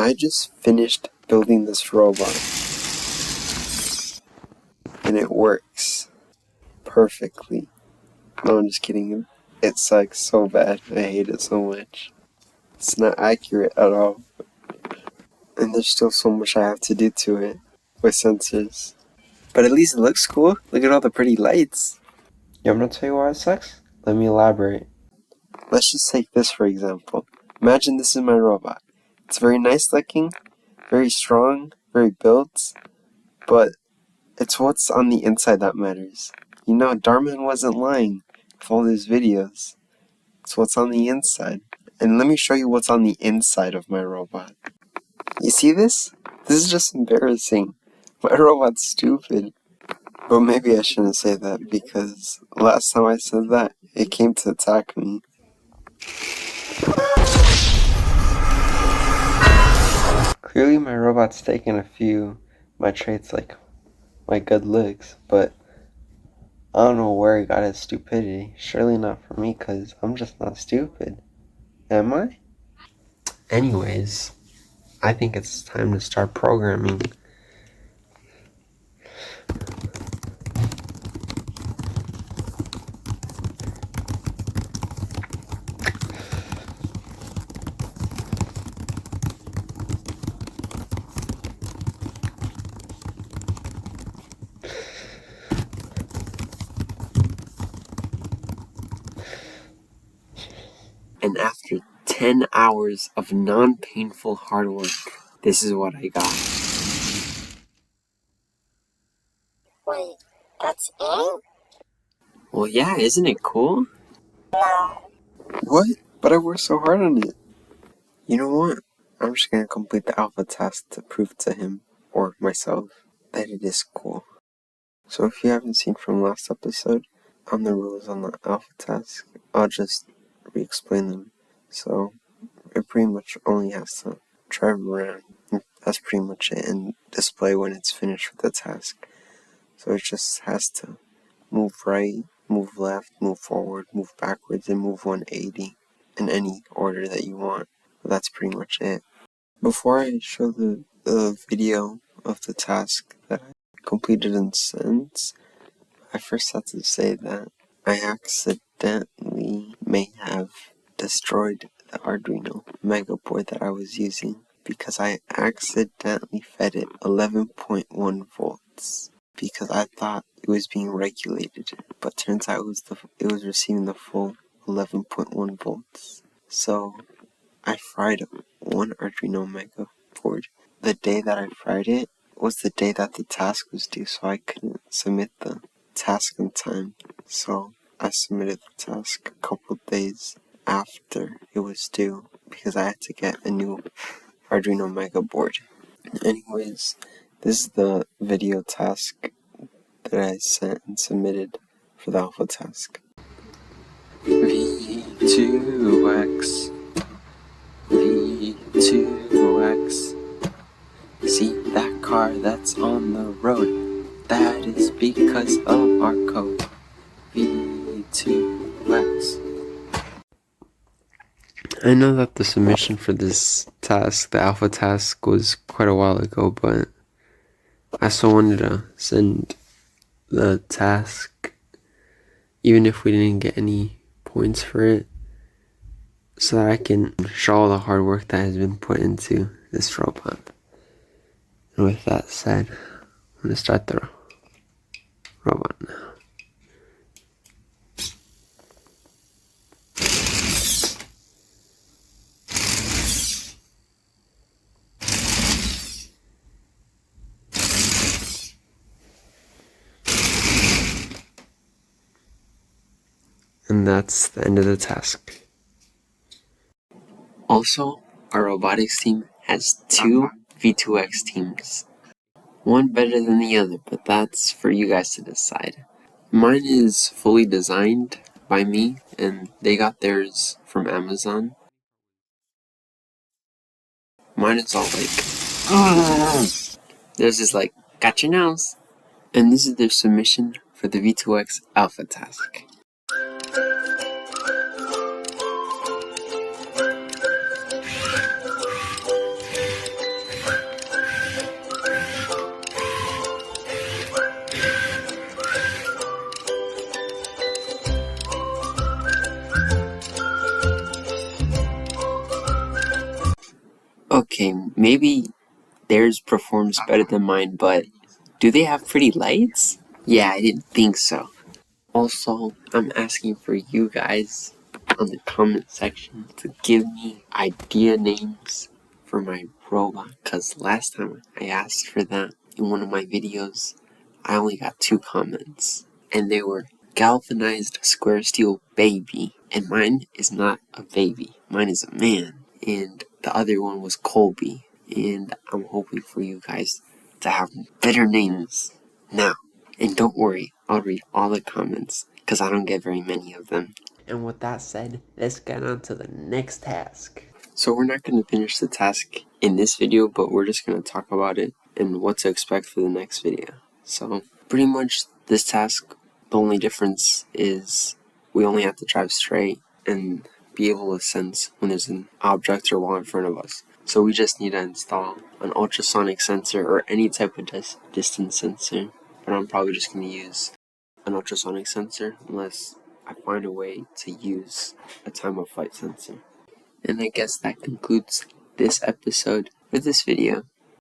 I just finished building this robot, and it works perfectly. No, I'm just kidding. It sucks so bad. I hate it so much. It's not accurate at all. And there's still so much I have to do to it with sensors. But at least it looks cool. Look at all the pretty lights. You want me to tell you why it sucks? Let me elaborate. Let's just take this for example. Imagine this is my robot. It's very nice looking, very strong, very built, but it's what's on the inside that matters. You know, Darman wasn't lying with all his videos. It's what's on the inside. And let me show you what's on the inside of my robot. You see this? This is just embarrassing. My robot's stupid. But maybe I shouldn't say that because last time I said that, it came to attack me. Clearly my robot's taken a few my traits like my good looks, but I don't know where he got his stupidity. Surely not for me, because I'm just not stupid. Am I? Anyways, I think it's time to start programming. And after 10 hours of non-painful hard work, this is what I got. Wait, that's it? Well, yeah, isn't it cool? No. What? But I worked so hard on it. You know what? I'm just gonna complete the alpha task to prove to him, or myself, that it is cool. So if you haven't seen from last episode, on the rules on the alpha task, I'll just re-explain them. So it pretty much only has to drive around. That's pretty much it, and display when it's finished with the task. So it just has to move right, move left, move forward, move backwards, and move 180 in any order that you want. But that's pretty much it. Before I show the video of the task that I completed and sent, I first have to say that I accidentally may have destroyed the Arduino Mega board that I was using because I accidentally fed it 11.1 volts because I thought it was being regulated, but turns out it was receiving the full 11.1 volts. So I fried one Arduino Mega board. The day that I fried it was the day that the task was due, so I couldn't submit the task in time. So I submitted the task a couple days after it was due because I had to get a new Arduino Mega board. Anyways, this is the video task that I sent and submitted for the alpha task. V2X, V2X. See that car that's on the road? That is because of our code. V2X. I know that the submission for this task, the alpha task, was quite a while ago, but I still wanted to send the task, even if we didn't get any points for it, so that I can show all the hard work that has been put into this robot. And with that said, I'm going to start the robot now. And that's the end of the task. Also, our robotics team has 2 V2X teams. One better than the other, but that's for you guys to decide. Mine is fully designed by me, and they got theirs from Amazon. Mine is all like, theirs is like, got your nose. And this is their submission for the V2X alpha task. Okay, maybe theirs performs better than mine, but do they have pretty lights? Yeah, I didn't think so. Also, I'm asking for you guys on the comment section to give me idea names for my robot, because last time I asked for that in one of my videos, I only got 2 comments, and they were galvanized square steel baby, and mine is not a baby, mine is a man, and the other one was Colby, and I'm hoping for you guys to have better names now. And don't worry, I'll read all the comments, because I don't get very many of them. And with that said, let's get on to the next task. So we're not going to finish the task in this video, but we're just going to talk about it and what to expect for the next video. So pretty much this task, the only difference is we only have to drive straight and be able to sense when there's an object or wall in front of us. So we just need to install an ultrasonic sensor or any type of distance sensor, but I'm probably just going to use an ultrasonic sensor unless I find a way to use a time of flight sensor. And I guess that concludes this episode for this video.